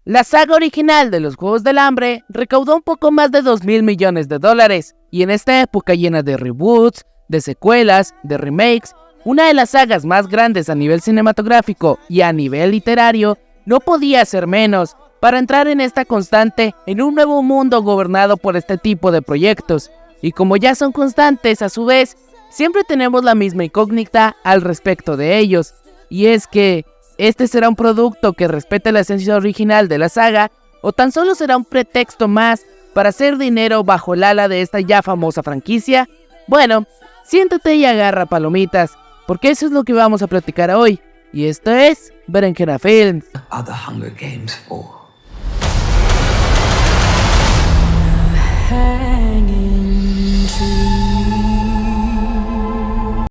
La saga original de los Juegos del Hambre recaudó un poco más de $2,000 millones, y en esta época llena de reboots, de secuelas, de remakes, una de las sagas más grandes a nivel cinematográfico y a nivel literario, no podía ser menos para entrar en esta constante en un nuevo mundo gobernado por este tipo de proyectos. Y como ya son constantes a su vez, siempre tenemos la misma incógnita al respecto de ellos, y es que ¿este será un producto que respete la esencia original de la saga o tan solo será un pretexto más para hacer dinero bajo el ala de esta ya famosa franquicia? Bueno, siéntate y agarra palomitas, porque eso es lo que vamos a platicar hoy, y esto es Berenjena Films. Are the Hunger Games for?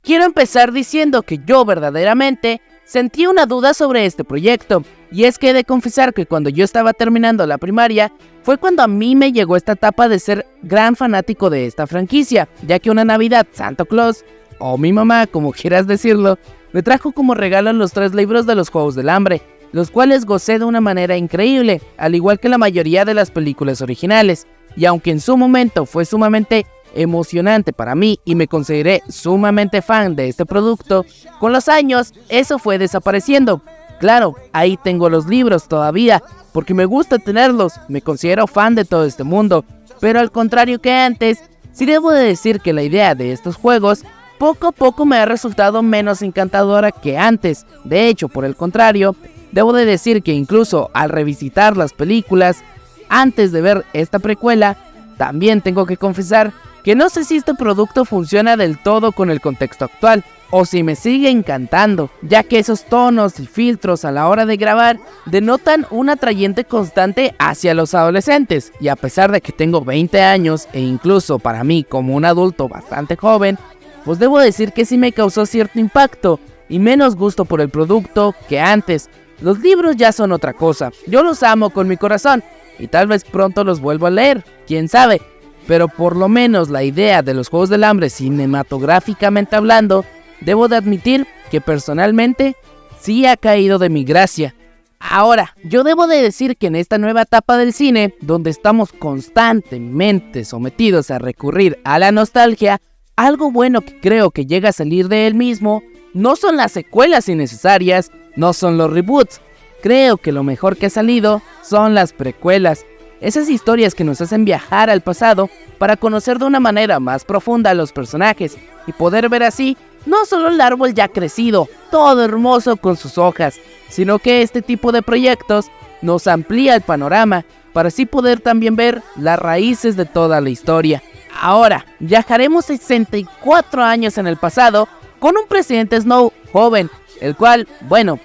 Quiero empezar diciendo que yo verdaderamente sentí una duda sobre este proyecto, y es que he de confesar que cuando yo estaba terminando la primaria, fue cuando a mí me llegó esta etapa de ser gran fanático de esta franquicia, ya que una Navidad Santa Claus, o mi mamá, como quieras decirlo, me trajo como regalo los 3 libros de los Juegos del Hambre, los cuales gocé de una manera increíble, al igual que la mayoría de las películas originales, y aunque en su momento fue sumamente emocionante para mí y me consideré sumamente fan de este producto, con los años eso fue desapareciendo. Claro, ahí tengo los libros todavía, porque me gusta tenerlos, me considero fan de todo este mundo, pero al contrario que antes, sí debo de decir que la idea de estos juegos poco a poco me ha resultado menos encantadora que antes. De hecho, por el contrario, debo de decir que incluso al revisitar las películas, antes de ver esta precuela, también tengo que confesar que no sé si este producto funciona del todo con el contexto actual, o si me sigue encantando, ya que esos tonos y filtros a la hora de grabar denotan un atrayente constante hacia los adolescentes, y a pesar de que tengo 20 años, e incluso para mí como un adulto bastante joven, pues debo decir que sí me causó cierto impacto, y menos gusto por el producto que antes. Los libros ya son otra cosa, yo los amo con mi corazón, y tal vez pronto los vuelvo a leer, quién sabe. Pero por lo menos la idea de los Juegos del Hambre cinematográficamente hablando, debo de admitir que personalmente sí ha caído de mi gracia. Ahora, yo debo de decir que en esta nueva etapa del cine, donde estamos constantemente sometidos a recurrir a la nostalgia, algo bueno que creo que llega a salir de él mismo, no son las secuelas innecesarias, no son los reboots. Creo que lo mejor que ha salido son las precuelas. Esas historias que nos hacen viajar al pasado para conocer de una manera más profunda a los personajes y poder ver así no solo el árbol ya crecido, todo hermoso con sus hojas, sino que este tipo de proyectos nos amplía el panorama para así poder también ver las raíces de toda la historia. Ahora, viajaremos 64 años en el pasado con un presidente Snow joven, el cual, bueno,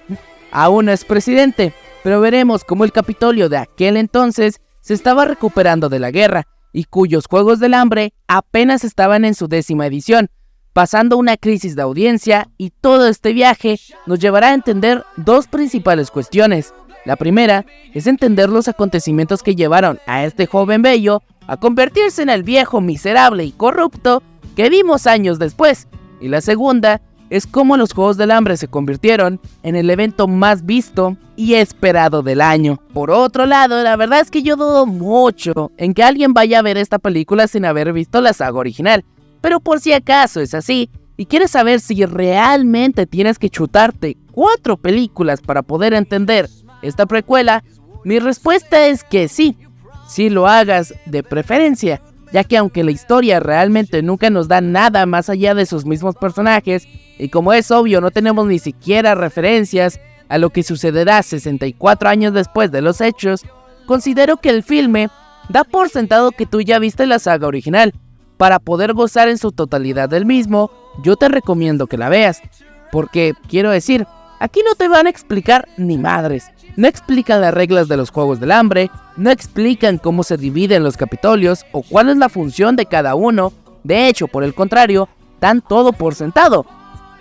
aún no es presidente, pero veremos cómo el Capitolio de aquel entonces se estaba recuperando de la guerra y cuyos Juegos del Hambre apenas estaban en su 10ª edición, pasando una crisis de audiencia, y todo este viaje nos llevará a entender 2 principales cuestiones. La primera es entender los acontecimientos que llevaron a este joven bello a convertirse en el viejo miserable y corrupto que vimos años después, y la segunda es cómo los Juegos del Hambre se convirtieron en el evento más visto y esperado del año. Por otro lado, la verdad es que yo dudo mucho en que alguien vaya a ver esta película sin haber visto la saga original, pero por si acaso es así, y quieres saber si realmente tienes que chutarte 4 películas para poder entender esta precuela, mi respuesta es que sí lo hagas de preferencia, ya que aunque la historia realmente nunca nos da nada más allá de sus mismos personajes, y como es obvio no tenemos ni siquiera referencias a lo que sucederá 64 años después de los hechos, considero que el filme da por sentado que tú ya viste la saga original. Para poder gozar en su totalidad del mismo, yo te recomiendo que la veas, porque quiero decir, aquí no te van a explicar ni madres. No explican las reglas de los Juegos del Hambre, no explican cómo se dividen los Capitolios o cuál es la función de cada uno. De hecho, por el contrario, dan todo por sentado.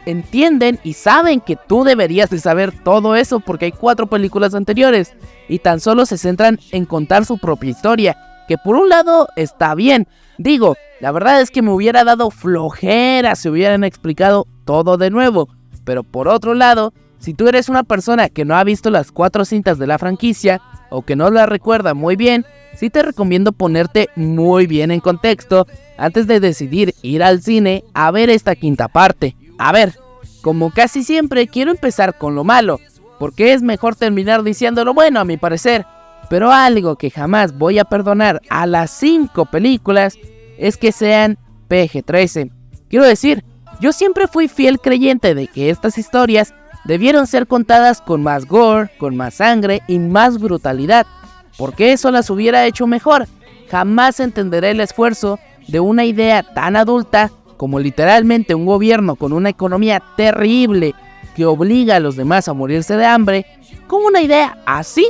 Entienden y saben que tú deberías de saber todo eso porque hay 4 películas anteriores y tan solo se centran en contar su propia historia, que por un lado está bien. Digo, la verdad es que me hubiera dado flojera si hubieran explicado todo de nuevo, pero por otro lado, si tú eres una persona que no ha visto las 4 cintas de la franquicia, o que no la recuerda muy bien, sí te recomiendo ponerte muy bien en contexto antes de decidir ir al cine a ver esta quinta parte. A ver, como casi siempre quiero empezar con lo malo, porque es mejor terminar diciendo lo bueno a mi parecer. Pero algo que jamás voy a perdonar a las 5 películas es que sean PG-13. Quiero decir, yo siempre fui fiel creyente de que estas historias debieron ser contadas con más gore, con más sangre y más brutalidad, porque eso las hubiera hecho mejor. Jamás entenderé el esfuerzo de una idea tan adulta como literalmente un gobierno con una economía terrible que obliga a los demás a morirse de hambre. Como una idea así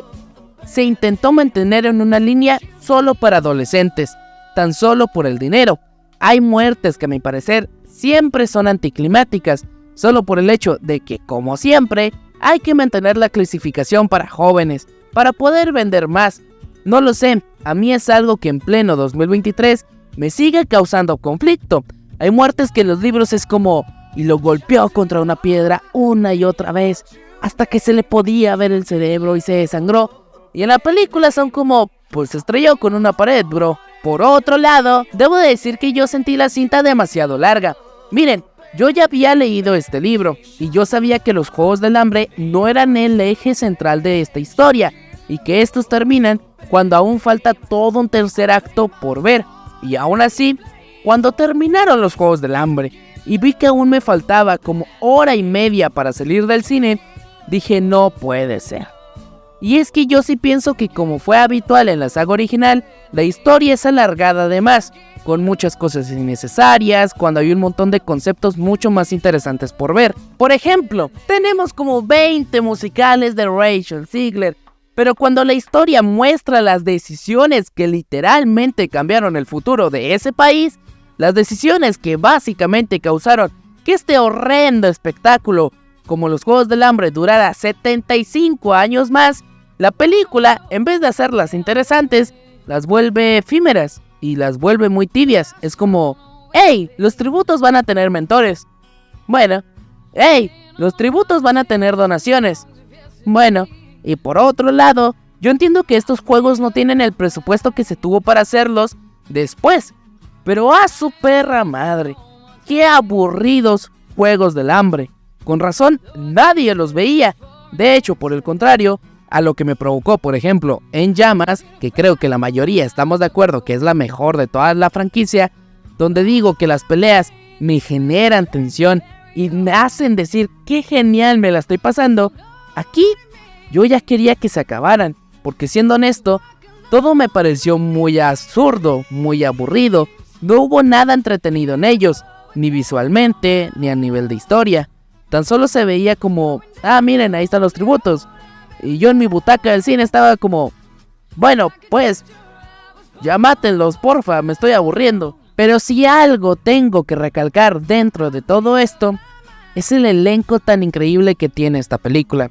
se intentó mantener en una línea solo para adolescentes, tan solo por el dinero. Hay muertes que a mi parecer siempre son anticlimáticas, solo por el hecho de que, como siempre, hay que mantener la clasificación para jóvenes, para poder vender más. No lo sé, a mí es algo que en pleno 2023 me sigue causando conflicto. Hay muertes que en los libros es como, y lo golpeó contra una piedra una y otra vez, hasta que se le podía ver el cerebro y se desangró. Y en la película son como, pues se estrelló con una pared, bro. Por otro lado, debo de decir que yo sentí la cinta demasiado larga. Miren, yo ya había leído este libro, y yo sabía que los Juegos del Hambre no eran el eje central de esta historia, y que estos terminan cuando aún falta todo un tercer acto por ver. Y aún así, cuando terminaron los Juegos del Hambre, y vi que aún me faltaba como hora y media para salir del cine, dije no puede ser. Y es que yo sí pienso que, como fue habitual en la saga original, la historia es alargada de más, con muchas cosas innecesarias, cuando hay un montón de conceptos mucho más interesantes por ver. Por ejemplo, tenemos como 20 musicales de Rachel Zegler, pero cuando la historia muestra las decisiones que literalmente cambiaron el futuro de ese país, las decisiones que básicamente causaron que este horrendo espectáculo, como los Juegos del Hambre, durara 75 años más, la película, en vez de hacerlas interesantes, las vuelve efímeras y las vuelve muy tibias. Es como, hey, los tributos van a tener mentores. Bueno, hey, los tributos van a tener donaciones. Bueno, y por otro lado, yo entiendo que estos juegos no tienen el presupuesto que se tuvo para hacerlos después, pero a su perra madre, qué aburridos Juegos del Hambre. Con razón, nadie los veía. De hecho, por el contrario, a lo que me provocó, por ejemplo, En Llamas, que creo que la mayoría estamos de acuerdo que es la mejor de toda la franquicia, donde digo que las peleas me generan tensión y me hacen decir qué genial me la estoy pasando. Aquí yo ya quería que se acabaran, porque siendo honesto, todo me pareció muy absurdo, muy aburrido. No hubo nada entretenido en ellos, ni visualmente, ni a nivel de historia. Tan solo se veía como, miren, ahí están los tributos. Y yo en mi butaca del cine estaba como, bueno, pues, ya mátenlos, porfa, me estoy aburriendo. Pero si algo tengo que recalcar dentro de todo esto, es el elenco tan increíble que tiene esta película.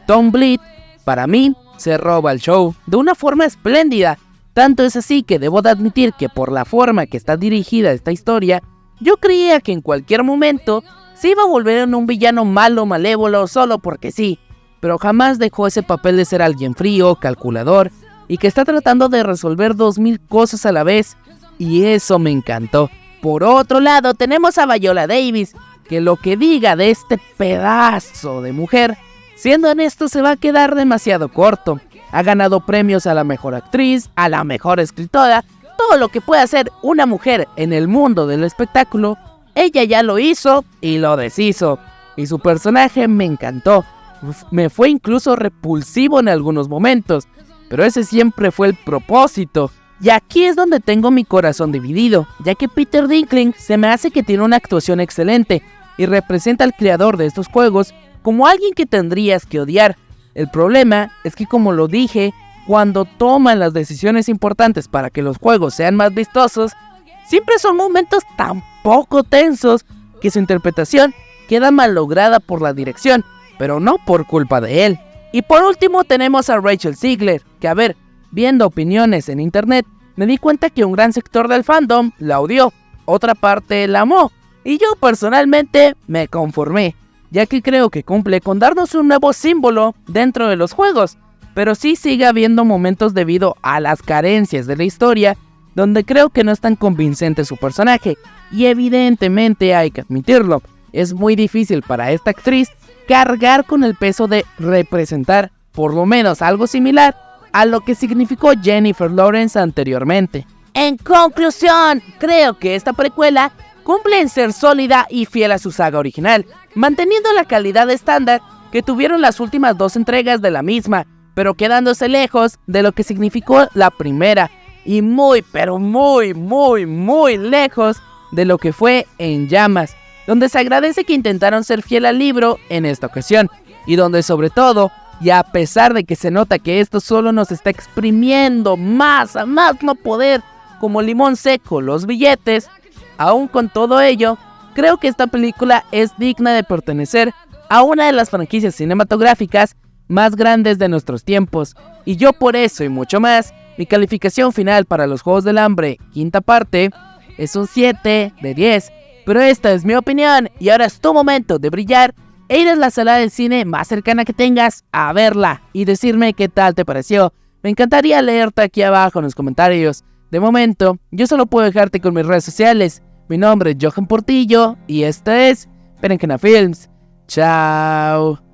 Tom Blyth, para mí, se roba el show de una forma espléndida. Tanto es así que debo de admitir que por la forma que está dirigida esta historia, yo creía que en cualquier momento se iba a volver en un villano malo, malévolo, solo porque sí. Pero jamás dejó ese papel de ser alguien frío, calculador, y que está tratando de resolver 2000 cosas a la vez, y eso me encantó. Por otro lado, tenemos a Viola Davis, que lo que diga de este pedazo de mujer, siendo honesto, se va a quedar demasiado corto. Ha ganado premios a la mejor actriz, a la mejor escritora, todo lo que puede hacer una mujer en el mundo del espectáculo, ella ya lo hizo y lo deshizo. Y su personaje me encantó. Me fue incluso repulsivo en algunos momentos, pero ese siempre fue el propósito. Y aquí es donde tengo mi corazón dividido, ya que Peter Dinklage se me hace que tiene una actuación excelente y representa al creador de estos juegos como alguien que tendrías que odiar. El problema es que, como lo dije, cuando toman las decisiones importantes para que los juegos sean más vistosos, siempre son momentos tan poco tensos que su interpretación queda mal lograda por la dirección, pero no por culpa de él. Y por último tenemos a Rachel Zegler, que viendo opiniones en internet, me di cuenta que un gran sector del fandom la odió, otra parte la amó, y yo personalmente me conformé, ya que creo que cumple con darnos un nuevo símbolo dentro de los juegos. pero sí sigue habiendo momentos debido a las carencias de la historia donde creo que no es tan convincente su personaje, y evidentemente hay que admitirlo, es muy difícil para esta actriz cargar con el peso de representar por lo menos algo similar a lo que significó Jennifer Lawrence anteriormente. En conclusión, creo que esta precuela cumple en ser sólida y fiel a su saga original, manteniendo la calidad estándar que tuvieron las últimas 2 entregas de la misma, pero quedándose lejos de lo que significó la primera, y muy lejos de lo que fue En Llamas, donde se agradece que intentaron ser fiel al libro en esta ocasión, y donde sobre todo, y a pesar de que se nota que esto solo nos está exprimiendo más a más no poder, como limón seco los billetes, aún con todo ello, creo que esta película es digna de pertenecer a una de las franquicias cinematográficas más grandes de nuestros tiempos, y yo por eso y mucho más, mi calificación final para Los Juegos del Hambre, quinta parte, es un 7 de 10, pero esta es mi opinión, y ahora es tu momento de brillar e ir a la sala de cine más cercana que tengas a verla, y decirme qué tal te pareció. Me encantaría leerte aquí abajo en los comentarios. De momento, yo solo puedo dejarte con mis redes sociales. Mi nombre es Johan Portillo, y esto es Berenjena Films. Chao.